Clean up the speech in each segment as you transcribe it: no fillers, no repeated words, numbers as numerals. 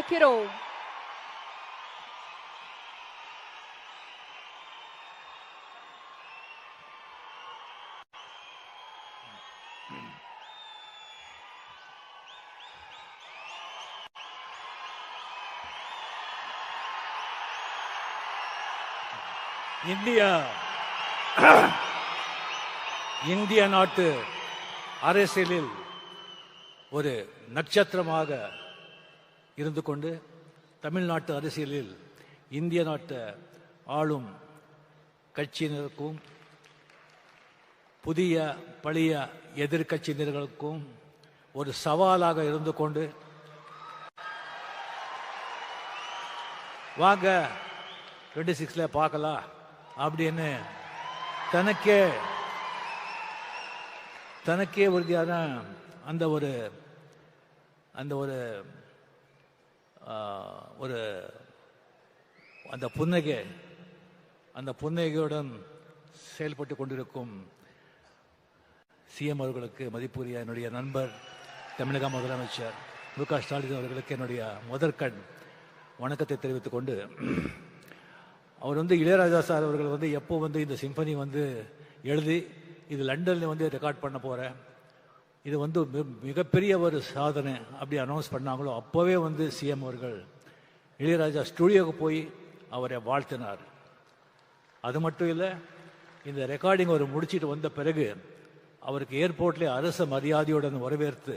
அழைக்கிறோம். இந்திய நாட்டு அரசியலில் ஒரு நட்சத்திரமாக இருந்து கொண்டு தமிழ்நாட்டு அரசியலில் இந்திய நாட்டு ஆளும் கட்சியினருக்கும் புதிய பழைய எதிர்கட்சியினர்களுக்கும் ஒரு சவாலாக இருந்து கொண்டு வாங்க 26ல பார்க்கலாம் அப்படின்னு தனக்கே உறுதியான அந்த புன்னகையுடன் செயல்பட்டு கொண்டிருக்கும் சிஎம் அவர்களுக்கு மதிப்புரிய என்னுடைய நண்பர் தமிழக முதலமைச்சர் மு.க. ஸ்டாலின் அவர்களுக்கு என்னுடைய முதற்கண் வணக்கத்தை தெரிவித்துக் கொண்டு, அவர் இளையராஜா சார் அவர்கள் எப்போ இந்த சிம்பனி எழுதி இது லண்டன்ல ரெக்கார்ட் பண்ண போறேன், இது மிகப்பெரிய ஒரு சாதனை அப்படி அனௌன்ஸ் பண்ணாங்களோ அப்போவே சிஎம் அவர்கள் இளையராஜா ஸ்டுடியோவுக்கு போய் அவரை வாழ்த்தினார். அது மட்டும் இல்லை, இந்த ரெக்கார்டிங் அவர் முடிச்சுட்டு வந்த பிறகு அவருக்கு ஏர்போர்ட்லேயே அரச மரியாதையுடன் வரவேற்று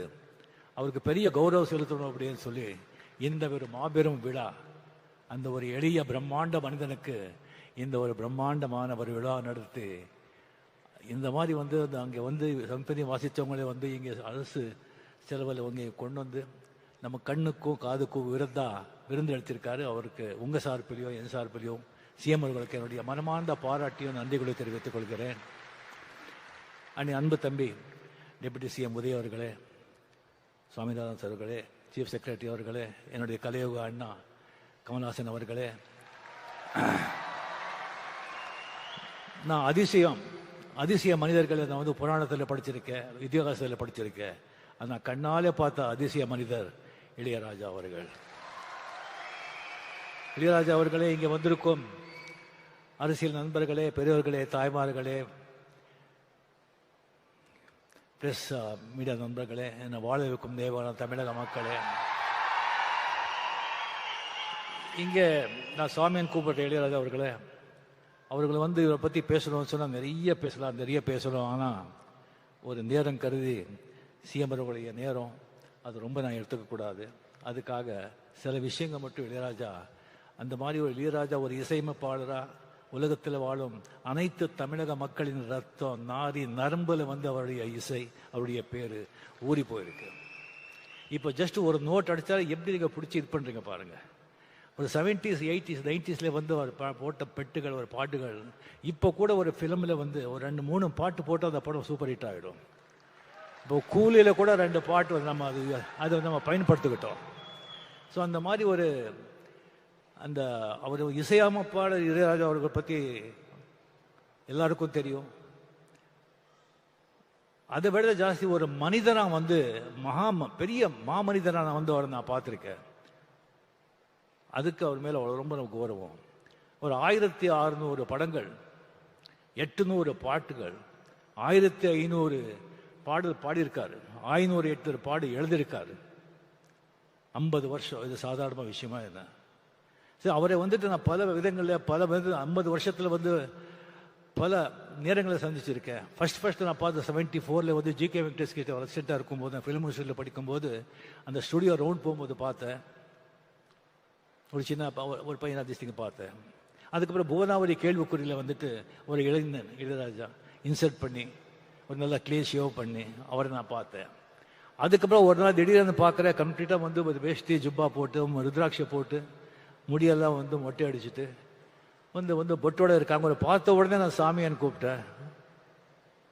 அவருக்கு பெரிய கௌரவம் செலுத்தணும் அப்படின்னு சொல்லி இந்த ஒரு மாபெரும் விழா, அந்த ஒரு எளிய பிரம்மாண்ட மனிதனுக்கு இந்த ஒரு பிரம்மாண்டமான ஒரு விழா நடத்தி இந்த மாதிரி அங்கே சம்பனி வாசித்தவங்களே இங்கே அரசு செலவில் இங்கே கொண்டு நம்ம கண்ணுக்கும் காதுக்கும் விருந்து அளித்திருக்காரு. அவருக்கு உங்கள் சார்பிலையோ என் சார்பிலையும் சிஎம் அவர்களுக்கு என்னுடைய மனமார்ந்த பாராட்டியும் நன்றிகளை தெரிவித்துக் கொள்கிறேன். அன்பு தம்பி டெபுட்டி சிஎம் உதய அவர்களே, சுவாமிநாதன் சார் அவர்களே, சீஃப் செக்ரட்டரி அவர்களே, என்னுடைய கலையோக அண்ணா கமல்ஹாசன் அவர்களே, நான் அதிசய மனிதர்களை நான் புராணத்தில் படிச்சிருக்கேன், இதிகாசத்தில் படிச்சிருக்கேன். நான் கண்ணாலே பார்த்த அதிசய மனிதர் இளையராஜா அவர்கள். இளையராஜா அவர்களே, இங்கே வந்திருக்கும் அரசியல் நண்பர்களே, பெரியவர்களே, தாய்மார்களே, பிரஸ் மீடியா நண்பர்களே, என்னை வாழ வைக்கும் தேவான தமிழக மக்களே, இங்கே நான் சாமியன் கூப்பிட்ட இளையராஜா அவர்களை இவரை பற்றி பேசணும்னு சொன்னால் நிறைய பேசலாம். ஆனால் ஒரு நேரம் கருதி சிஎம் அவர்களுடைய நேரம் அது ரொம்ப நான் எடுத்துக்கக்கூடாது. அதுக்காக சில விஷயங்கள் மட்டும் இளையராஜா, அந்த மாதிரி ஒரு இளையராஜா ஒரு இசையமைப்பாளராக உலகத்தில் வாழும் அனைத்து தமிழக மக்களின் ரத்தம் நாரி நரம்பில் அவருடைய இசை, அவருடைய பேர் ஊறி போயிருக்கு. இப்போ ஜஸ்ட் ஒரு நோட் அடித்தாலும் எப்படி நீங்கள் பிடிச்சி இது பண்ணுறீங்க பாருங்கள். ஒரு 70s 80s 90ஸ்ல அவர் போட்ட பெட்டுகள், ஒரு பாட்டுகள் இப்போ கூட ஒரு ஃபிலிமில் ஒரு 2-3 பாட்டு போட்டு அந்த படம் சூப்பர் ஹிட் ஆகிடும். இப்போ கூலியில் கூட 2 பாட்டு நம்ம அதை நம்ம பயன்படுத்திக்கிட்டோம். ஸோ அந்த மாதிரி அவர் இசையமைப்பாளர் இளையராஜா அவர்கள் பற்றி எல்லாருக்கும் தெரியும். அதை விட ஜாஸ்தி ஒரு மனிதனாக பெரிய மாமனிதனாக அவரை நான் பார்த்துருக்கேன். அதுக்கு அவர் மேலே ரொம்ப கௌரவம். ஒரு 1600 படங்கள், 800 பாட்டுகள், 1500 பாடல் பாடியிருக்காரு, 508 பாடு எழுதியிருக்காரு. 50 வருஷம், இது சாதாரண விஷயமா என்ன? சரி, அவரை நான் பல விதங்களில் 50 வருஷத்தில் பல நேரங்களை சந்திச்சிருக்கேன். ஃபர்ஸ்ட் நான் பார்த்த 74ல் ஜிகே வெங்கடேஷ் கிட்ட ரெசிடென்ட்டாக இருக்கும்போது, ஃபிலிம் இன்ஸ்டியூட்டில் படிக்கும்போது அந்த ஸ்டுடியோ ரவுண்ட் போகும்போது பார்த்தேன். ஒரு சின்ன ஒரு பையன் அதிர்ஷ்டிங்க பார்த்தேன். அதுக்கப்புறம் புவனாவரி கேள்விக்குறியில் ஒரு இளைஞன் இளையராஜா இன்சர்ட் பண்ணி ஒரு நல்ல கிளீன் ஷேவ் பண்ணி அவரை நான் பார்த்தேன். அதுக்கப்புறம் ஒரு நாள் திடீர்னு பார்க்குறேன், கம்ப்ளீட்டாக ஒரு வேஷ்டி ஜுப்பா போட்டு ருத்ராட்சை போட்டு முடியெல்லாம் மொட்டை அடிச்சுட்டு பொட்டோட இருக்காங்க. ஒரு பார்த்த உடனே நான் சாமியான்னு கூப்பிட்டேன்.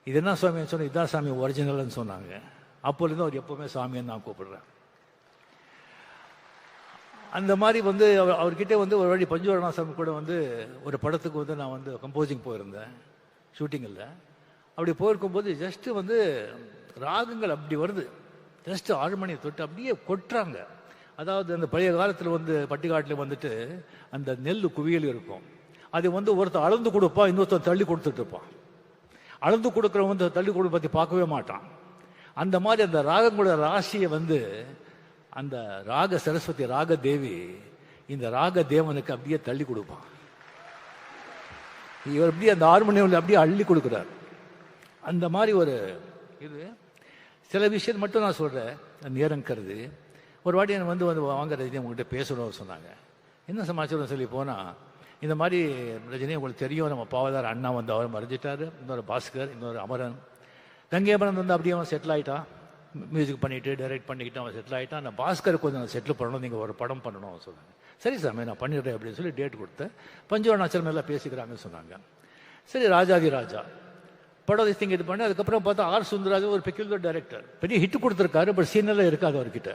இது என்ன சாமியான்னு சொன்னேன். இதுதான் சாமி ஒரிஜினல்னு சொன்னாங்க. அப்போலேருந்து அவர் எப்போவுமே சாமியான்னு நான் கூப்பிடுறேன். அந்த மாதிரி அவர்கிட்ட ஒரு வாட்டி பஞ்சுவரணாசாமி கூட ஒரு படத்துக்கு நான் கம்போசிங் போயிருந்தேன், ஷூட்டிங்கில். அப்படி போயிருக்கும்போது ஜஸ்ட்டு ராகங்கள் அப்படி வருது, ஜஸ்ட் ஆழ்மணியை தொட்டு அப்படியே கொட்டுறாங்க. அதாவது அந்த பழைய காலத்தில் வந்து பட்டிக்காட்டில் வந்துட்டு அந்த நெல் குவியல் இருக்கும். அது வந்து ஒருத்தர் அளந்து கொடுப்பான், இன்னொருத்தர் தள்ளி கொடுத்துட்டு இருப்பான். அளந்து கொடுக்குறவன் வந்து தள்ளி கொடுக்க பற்றி பார்க்கவே மாட்டான். அந்த மாதிரி அந்த ராகங்களோட ராசியை வந்து அந்த ராக சரஸ்வதி ராக தேவி இந்த ராக தேவனுக்கு அப்படியே தள்ளி கொடுப்பான். இவர் அப்படியே அந்த ஹார்மோனியம்ல அப்படியே அள்ளி கொடுக்குறார். அந்த மாதிரி ஒரு இது. சில விஷயம் மட்டும் நான் சொல்கிறேன், நேரம் கருது. ஒரு வாட்டி எனக்கு வந்து வாங்க ரஜினி உங்கள்கிட்ட பேசணும்னு சொன்னாங்க. என்ன சமாச்சாரம் சொல்லி போனால், இந்த மாதிரி ரஜினி உங்களுக்கு தெரியும், நம்ம பாவதார் அண்ணா வந்து அவர் மறைஞ்சிட்டார், இன்னொரு பாஸ்கர், இன்னொரு அமரன். கங்கேபரன் வந்து அப்படியே அவன் செட்டில் ஆகிட்டான், மியூசிக் பண்ணிவிட்டு டைரக்ட் பண்ணிக்கிட்டு அவன் செட்டில் ஆகிட்டான். அந்த பாஸ்கர் கொஞ்சம் செட்டில் பண்ணணும், நீங்கள் ஒரு படம் பண்ணணும் அவன் சொன்னாங்க. சரி சாமி நான் பண்ணிடுறேன் அப்படின்னு சொல்லி டேட் கொடுத்தேன். பஞ்சவர்ணாச்சலம் எல்லாம் பேசிக்கிறாங்கன்னு சொன்னாங்க. சரி ராஜாதி ராஜா படம் திங்க இது பண்ணி அதுக்கப்புறம் பார்த்தா ஆர் சுந்தரராஜன் ஒரு பெக்யூலர் டைரக்டர், பெரிய ஹிட் கொடுத்துருக்காரு. பட் சீனெல்லாம் இருக்காது அவர்கிட்ட.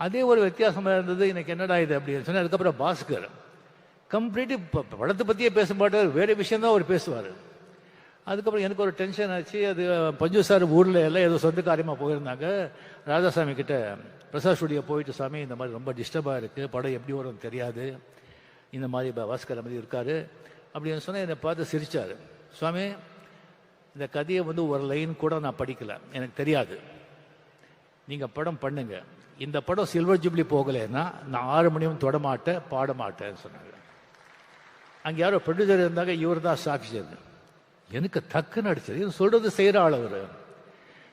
அதே ஒரு வித்தியாசமாக இருந்தது. எனக்கு என்னடா இது அப்படின்னு சொன்னால், அதுக்கப்புறம் பாஸ்கர் கம்ப்ளீட்லி படத்தை பற்றியே பேச மாட்டார், வேறு விஷயந்தான் அவர் பேசுவார். அதுக்கப்புறம் எனக்கு ஒரு டென்ஷன் ஆச்சு. அது பஞ்சு சார் ஊரில் எல்லாம் ஏதோ சொந்த காரியமாக போயிருந்தாங்க. ராதாசாமி கிட்ட பிரசாத் ஸ்டுடியோ போயிட்டு, சாமி இந்த மாதிரி ரொம்ப டிஸ்டர்பாக இருக்குது, படம் எப்படி வரும்னு தெரியாது, இந்த மாதிரி பாஸ்கர் மாதிரி இருக்காரு அப்படின்னு சொன்னால் என்னை பார்த்து சிரித்தார். சுவாமி இந்த கதையை வந்து ஒரு லைன் கூட நான் படிக்கலை, எனக்கு தெரியாது, நீங்கள் படம் பண்ணுங்க. இந்த படம் சில்வர் ஜூப்ளி போகலைன்னா நான் 6 மணியும் தொட மாட்டேன், பாட மாட்டேன்னு சொன்னாங்க. அங்கே யாரோ ப்ரொடியூசர் இருந்தாங்க, இவர் தான் சாட்சி. எனக்கு தக்குன்னு அடிச்சது. இது சொல்றது செய்கிற ஆள் அவர்.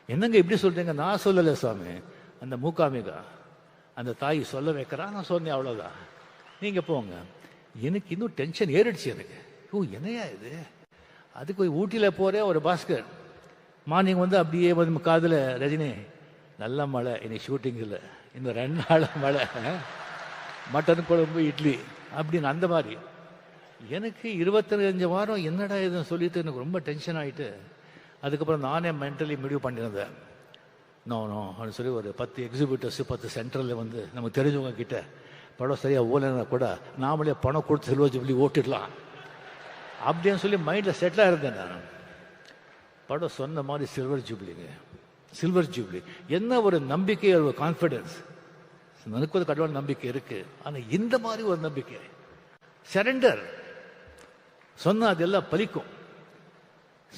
என்னங்க இப்படி சொல்றீங்க? நான் சொல்லலை சுவாமி, அந்த மூகாமிகா அந்த தாய் சொல்ல வைக்கிறான், நான் சொன்னேன், அவ்வளோதான், நீங்கள் போங்க. எனக்கு இன்னும் டென்ஷன் ஏறிடுச்சு எனக்கு. ஓ என்னையா இது? அதுக்கு போய் ஊட்டியில் போகிறேன். ஒரு பாஸ்கர் மார்னிங் வந்து அப்படியே வந்து காதில், ரஜினி நல்ல மழை, இன்னைக்கு ஷூட்டிங் இல்லை, இன்னும் 2 நாள் மழை, மட்டன் குழம்பு இட்லி அப்படின்னு. அந்த மாதிரி எனக்கு 25 வாரம் என்னடா இதுன்னு சொல்லிட்டு எனக்கு ரொம்ப டென்ஷன் ஆகிட்டு, அதுக்கப்புறம் நானே மென்டலி முடிவு பண்ணியிருந்தேன். நோ அப்படின்னு சொல்லி ஒரு 10 எக்ஸிபிட்டர்ஸ் 10 சென்டரில் வந்து நமக்கு தெரிஞ்சவங்க கிட்ட படம் சரியாக ஓலைன்னா கூட நாமளே பணம் கொடுத்து சில்வர் ஜூப்ளி ஓட்டிடலாம் அப்படின்னு சொல்லி மைண்டில் செட்டிலாக இருந்தேன் நான். படம் சொன்ன மாதிரி சில்வர் ஜூப்ளிங்க, சில்வர் ஜூப்ளி. என்ன ஒரு நம்பிக்கை, ஒரு கான்ஃபிடென்ஸ். எனக்கு ஒரு கடவுள் நம்பிக்கை இருக்குது, ஆனால் இந்த மாதிரி ஒரு நம்பிக்கை, சரண்டர் சொன்னால் அதெல்லாம் பலிக்கும்.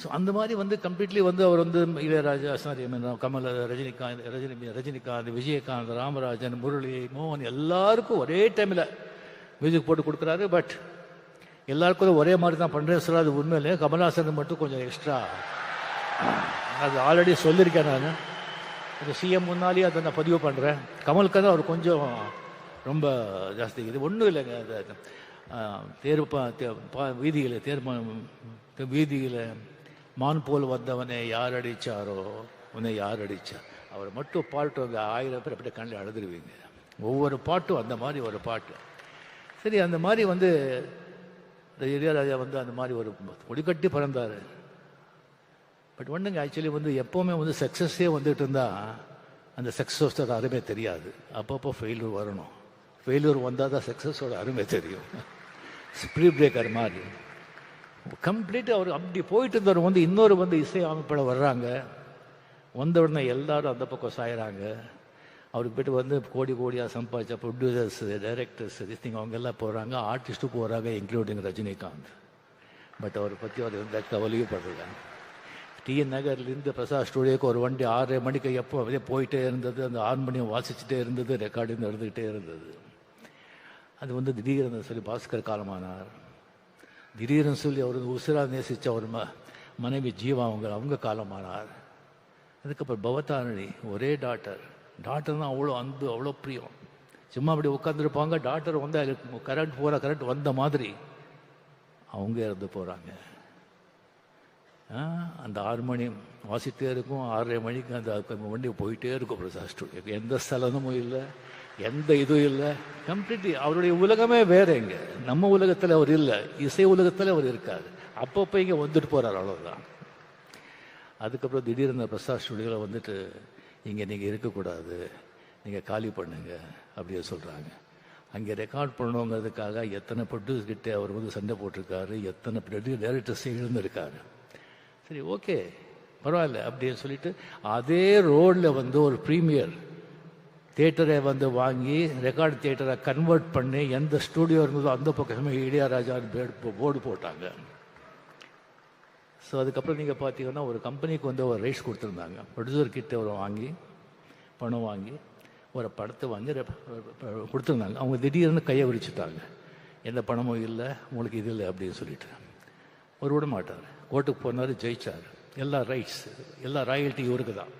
ஸோ அந்த மாதிரி வந்து கம்ப்ளீட்லி வந்து அவர் வந்து இளையராஜா, சாரி கமல், ரஜினிகாந்த், விஜயகாந்த், ராமராஜன், முரளி, மோகன் எல்லாருக்கும் ஒரே டைமில் மியூசிக் போட்டு கொடுக்குறாரு. பட் எல்லாருக்கும் ஒரே மாதிரி தான் பண்ணுறேன் சொல்ல, அது உண்மையிலே கமல்ஹாசன் மட்டும் கொஞ்சம் எக்ஸ்ட்ரா. அது ஆல்ரெடி சொல்லியிருக்கேன் நான், அது சிஎம் முன்னாலேயே அதை நான் பதிவு பண்ணுறேன். கமலுக்கு தான் அவர் கொஞ்சம் ரொம்ப ஜாஸ்தி. இது ஒன்றும் இல்லைங்க, அது வீதியில் மான் போல் வந்தவனை யார் அடித்தாரோ உன்னை யார் அடித்தார், அவர் மட்டும் பாட்டு வந்து 1000 பேர் அப்படியே கண்ணில் அழுதுருவீங்க. ஒவ்வொரு பாட்டும் அந்த மாதிரி ஒரு பாட்டு. சரி அந்த மாதிரி வந்து இளையராஜா வந்து அந்த மாதிரி ஒரு கொடிக்கட்டி பிறந்தார். பட் ஒன்றுங்க, ஆக்சுவலி வந்து எப்போவுமே வந்து சக்ஸஸே வந்துட்டு இருந்தால் அந்த சக்ஸஸோட அருமை தெரியாது. அப்பப்போ ஃபெயில்யூர் வரணும், ஃபெயில்யூர் வந்தால் தான் சக்ஸஸோட அருமை தெரியும். ஸ்பீட் பிரேக்கர் மாதிரி கம்ப்ளீட்டாக அவர் அப்படி போயிட்டு இருந்தவர் வந்து இன்னொரு வந்து இசை அமைப்பில் வர்றாங்க. வந்த உடனே எல்லாரும் அந்த பக்கம் சாயிறாங்க. அவருக்கு போய்ட்டு வந்து கோடி கோடியாக சம்பாதிச்ச ப்ரொடியூசர்ஸ், டைரக்டர்ஸ், திஸ்திங் அவங்க எல்லாம் போகிறாங்க, ஆர்டிஸ்ட்டும் போகிறாங்க, இன்க்ளூடிங் ரஜினிகாந்த். பட் அவரை பற்றி அவர் எந்த கவலையும் படுறாங்க. டிஎன் நகர்லேருந்து பிரசாத் ஸ்டுடியோக்கு ஒரு வண்டி 6 மணிக்கு எப்போ அப்படியே போயிட்டே இருந்தது. அந்த 6 மணியும் வாசிச்சுட்டே இருந்தது, ரெக்கார்டிங் நடந்துக்கிட்டே இருந்தது. அது வந்து திடீர்னு சொல்லி பாஸ்கர் காலமானார். திடீர்னு சொல்லி அவர் உசிரா நேசித்த ஒரு மனைவி ஜீவா அவங்க காலமானார். அதுக்கப்புறம் பவதாரணி ஒரே டாக்டர்னா அவ்வளோ அன்பு, அவ்வளோ பிரியம். சும்மா அப்படி உட்காந்துருப்பாங்க, டாக்டர் வந்து கரண்ட் வந்த மாதிரி அவங்க இறந்து போகிறாங்க. அந்த 6 மணி வாசிட்டே இருக்கும், 6:30 மணிக்கு அந்த வண்டி போயிட்டே இருக்கும் பிரசாத் ஸ்டுடியோக்கு. எந்த ஸ்தலமும் இல்லை, எந்த இதுவும் இல்லை. கம்ப்ளீட்லி அவருடைய உலகமே வேற. இங்கே நம்ம உலகத்தில் அவர் இல்லை, இசை உலகத்தில் அவர் இருக்கார். அப்பப்போ இங்கே வந்துட்டு போகிறார், அவ்வளோதான். அதுக்கப்புறம் திடீர்னு பிரசாத் ஸ்டுடியோவில் வந்துட்டு இங்கே நீங்கள் இருக்கக்கூடாது, நீங்கள் காலி பண்ணுங்க அப்படியே சொல்கிறாங்க. அங்கே ரெக்கார்ட் பண்ணணுங்கிறதுக்காக எத்தனை ப்ரொடியூசர்கிட்ட அவர் வந்து சண்டை போட்டிருக்காரு, எத்தனை டைரக்டர்ஸ் எழுந்திருக்காரு. சரி ஓகே பரவாயில்ல அப்படின்னு சொல்லிட்டு அதே ரோடில் வந்து ஒரு ப்ரீமியர் தியேட்டரை வந்து வாங்கி ரெக்கார்டு தியேட்டரை கன்வெர்ட் பண்ணி எந்த ஸ்டூடியோ இருந்ததோ அந்த பக்கமே இளையராஜா போர்டு போட்டாங்க. ஸோ அதுக்கப்புறம் நீங்கள் பார்த்தீங்கன்னா ஒரு கம்பெனிக்கு வந்து ஒரு ரைட்ஸ் கொடுத்துருந்தாங்க. ப்ரொடியூசர் கிட்ட ஒரு வாங்கி பணம் வாங்கி ஒரு படத்தை வாங்கி கொடுத்துருந்தாங்க. அவங்க திடீர்னு கையை விரிச்சுட்டாங்க. எந்த பணமும் இல்லை, உங்களுக்கு இது இல்லை அப்படின்னு சொல்லிட்டு ஒரு விட மாட்டார். கோர்ட்டுக்கு போனார், ஜெயிச்சார். எல்லா ரைட்ஸ் எல்லா ராயல்ட்டி இவருக்கு தான்.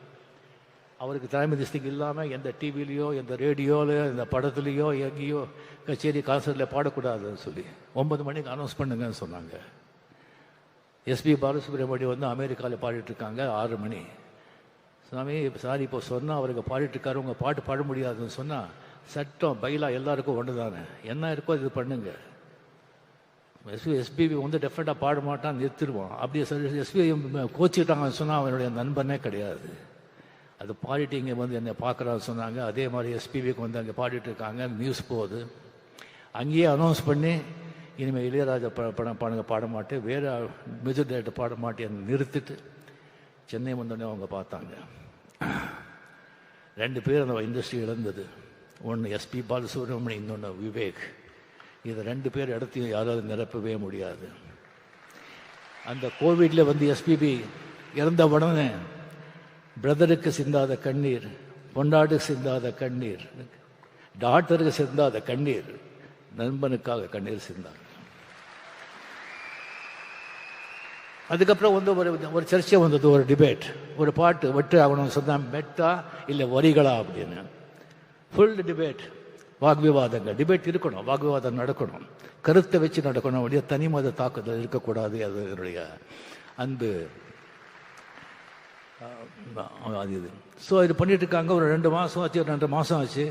அவருக்கு தலைமை இல்லாமல் எந்த டிவிலையோ எந்த ரேடியோலையோ எந்த படத்துலேயோ எங்கேயோ கச்சேரி கான்சர்ட்டில் பாடக்கூடாதுன்னு சொல்லி 9 மணிக்கு அனௌன்ஸ் பண்ணுங்கன்னு சொன்னாங்க. எஸ்பி பாலசுப்ரமணியம் வந்து அமெரிக்காவில் பாடிட்டுருக்காங்க 6 மணி. சாமி சாரி இப்போ சொன்னால் அவருக்கு பாடிட்டுருக்காரு, உங்கள் பாட்டு பாட முடியாதுன்னு சொன்னால் சட்டம் பைலா எல்லாருக்கும் ஒன்று தானே, என்ன இருக்கோ இது பண்ணுங்க. எஸ்பிபி வந்து டெஃபினட்டாக பாட மாட்டான், நிறுத்திடுவான். அப்படியே எஸ்பிபி கோச்சிக்கிட்டாங்கன்னு சொன்னால் அவனுடைய நண்பனே கிடையாது. அது பாடிட்டு இங்கே வந்து என்னை பார்க்குறான்னு சொன்னாங்க. அதே மாதிரி எஸ்பிபிக்கு வந்து அங்கே பாடிட்டு இருக்காங்க. நியூஸ் போகுது. அங்கேயே அனௌன்ஸ் பண்ணி இனிமேல் இளையராஜா படங்க பாட மாட்டேன், வேறு மியூசிக் டைரக்டர் பாட மாட்டேன்னு நிறுத்திட்டு சென்னை வந்தோடனே அவங்க பார்த்தாங்க. 2 பேர் அந்த இண்டஸ்ட்ரி இழந்தது. ஒன்று எஸ்பி பாலசுப்ரமணியம், இன்னொன்று விவேக். இது 2 பேர் இடத்தையும் யாராவது நிரப்பவே முடியாது. அந்த கோவிட்ல வந்து எஸ்பிபி இறந்த உடனே பிரதருக்கு சிந்தாத கண்ணீர், பொண்டாட்டுக்கு சிந்தாத கண்ணீர், டாக்டருக்கு சிந்தாத கண்ணீர், நண்பனுக்காக கண்ணீர் சிந்தாங்க. அதுக்கப்புறம் வந்து ஒரு சர்ச்சை வந்தது, ஒரு டிபேட். ஒரு பாட்டு வெட்டு ஆகணும்னு சொன்னால் மெட்டா இல்லை வரிகளா அப்படின்னு ஃபுல் டிபேட், வாக்விவாதங்கள். டிபேட் இருக்கணும், வாக்விவாதம் நடக்கணும், கருத்தை வச்சு நடக்கணும். அப்படியே தனி மத தாக்குதல் இருக்கக்கூடாது. அது என்னுடைய அன்பு. அது இது. ஸோ இது பண்ணிட்டு இருக்காங்க. ஒரு 2 மாதம் ஆச்சு, 2 மாதம் ஆச்சு.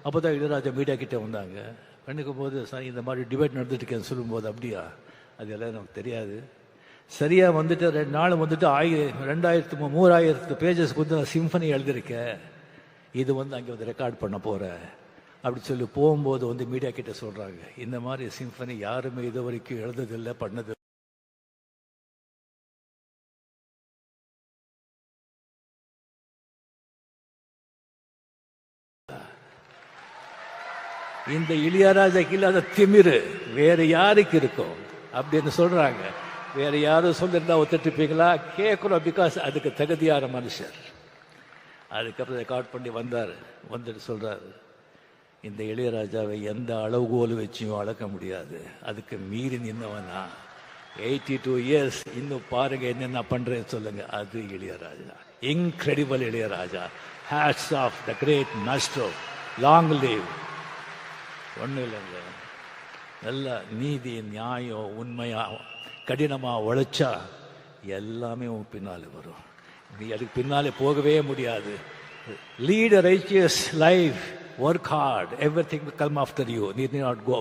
அப்போ தான் இளையராஜா மீடியா கிட்டே வந்தாங்க. பண்ணிக்கும் போது இந்த மாதிரி டிபேட் நடந்துட்டு இருக்கேன்னு சொல்லும்போது, அப்படியா, அது எல்லாம் நமக்கு தெரியாது. சரியாக வந்துட்டு 2 நாள் வந்துட்டு 3000 பேஜஸ்க்கு வந்து நான் சிம்பனி எழுதியிருக்கேன், இது வந்து அங்கே வந்து ரெக்கார்ட் பண்ண போகிறேன் அப்படி சொல்லி போகும்போது வந்து மீடியா கிட்ட சொல்கிறாங்க, இந்த மாதிரி சிம்பனி யாருமே இது வரைக்கும் எழுதுதில்லை, பண்ணது. இந்த இளையராஜாக்கு இல்லாத திமிரு வேற யாருக்கு இருக்கும் அப்படின்னு சொல்றாங்க. வேற யாரும் சொல்லியிருந்தா ஒத்துட்டுப்பீங்களா? கேட்குறோம். பிகாஸ் அதுக்கு தகுதியான மனுஷர். அதுக்கப்புறம் ரெக்கார்ட் பண்ணி வந்தார். வந்துட்டு சொல்றாரு, இந்த இளையராஜாவை எந்த அளவுகோல் வச்சியும் அளக்க முடியாது, அதுக்கு மீறி நின்னவனா 82 இயர்ஸ், இன்னும் பாருங்க என்னென்ன பண்றேன்னு சொல்லுங்க. அது Ilaiyaraaja, incredible Ilaiyaraaja. Hats off the great maestro, long live. ஒன்றும் இல்லைங்க, நல்ல நீதி, நியாயம், உண்மையா கடினமாக உழைச்சா எல்லாமே உன் பின்னாலே வரும். நீ அதுக்கு பின்னாலே போகவே முடியாது. Lead a righteous life, work hard, everything will come after you. You need not go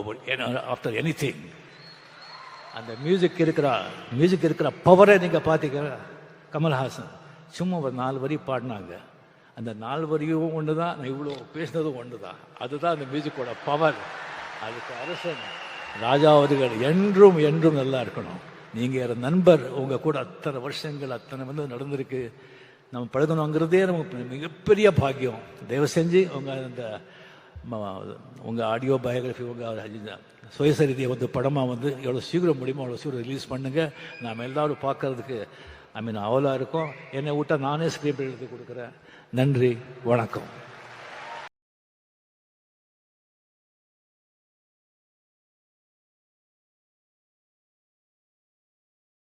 after anything. அந்த மியூசிக் இருக்கிற பவரை நீங்கள் பார்த்தீங்கன்னா, கமல்ஹாசன் சும்மா ஒரு 4 வரி பாடினாங்க. அந்த 4 வரியும் ஒன்று தான், நான் இவ்வளோ பேசினதும் ஒன்று தான். அதுதான் அந்த மியூசிக்கோட பவர். அதுக்கு அரசன் ராஜா அவர்கள் என்றும் என்றும் நல்லா இருக்கணும். நீங்கள் நண்பர், உங்கள் கூட அத்தனை வருஷங்கள் அத்தனை வந்து நடந்திருக்கு. நம்ம பழகணுங்கிறதே நமக்கு மிகப்பெரிய பாக்கியம். தயவு செஞ்சு உங்கள் ஆடியோ பயோகிராஃபி, உங்கள் சுயசரிதியை வந்து படமாக வந்து எவ்வளோ சீக்கிரம் முடியுமோ அவ்வளோ சீக்கிரம் ரிலீஸ் பண்ணுங்கள். நாம் எல்லோரும் பார்க்கறதுக்கு அவலாக இருக்கும். என்னை விட்டால் நானே ஸ்கிரிப்ட் எழுதி கொடுக்குறேன். நன்றி, வணக்கம்.